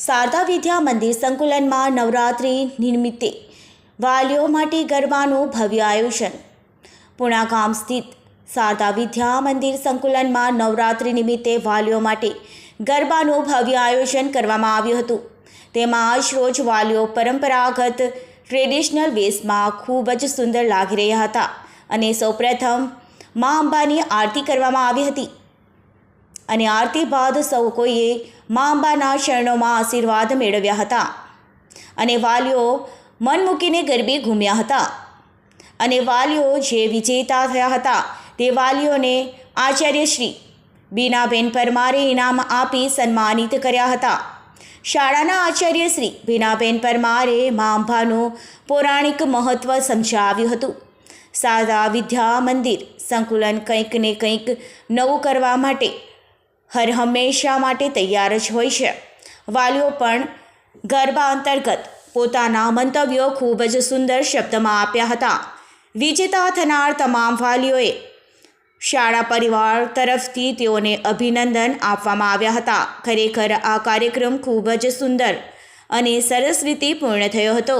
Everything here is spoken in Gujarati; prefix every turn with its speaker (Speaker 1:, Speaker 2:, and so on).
Speaker 1: શારદા વિદ્યા મંદિર સંકુલનમાં નવરાત્રિ નિમિત્તે વાલીઓ માટે ગરબાનું ભવ્ય આયોજન. પૂણા ગામ સ્થિત શારદા વિદ્યા મંદિર સંકુલનમાં નવરાત્રિ નિમિત્તે વાલીઓ માટે ગરબાનું ભવ્ય આયોજન કરવામાં આવ્યું હતું. તેમાં આજ રોજ વાલીઓ પરંપરાગત ટ્રેડિશનલ વેશમાં ખૂબ જ સુંદર લાગી રહ્યા હતા અને સૌપ્રથમ મા અંબાની આરતી કરવામાં આવી હતી અને આરતી બાદ સૌ કોઈએ મા અંબાના ચરણોમાં આશીર્વાદ મેળવ્યા હતા અને વાલીઓ મન મૂકીને ગરબે ઘૂમ્યા હતા અને વાલીઓ જે વિજેતા થયા હતા તે વાલીઓને આચાર્ય શ્રી બીનાબેન પરમારે ઇનામ આપી સન્માનિત કર્યા હતા. શાળાના આચાર્ય શ્રી બીનાબેન પરમારે મા અંબાનું પૌરાણિક મહત્ત્વ સમજાવ્યું હતું. શારદા વિદ્યા મંદિર સંકુલન કંઈક ને કંઈક નવું કરવા માટે હર હંમેશા માટે તૈયાર જ હોય છે. વાલીઓ પણ ગરબા અંતર્ગત પોતાના મંતવ્યો ખૂબ જ સુંદર શબ્દમાં આપ્યા હતા. વિજેતા થનાર તમામ વાલીઓએ શાળા પરિવાર તરફથી તેઓને અભિનંદન આપવામાં આવ્યા હતા. ખરેખર આ કાર્યક્રમ ખૂબ જ સુંદર અને સરસ રીતે પૂર્ણ થયો હતો.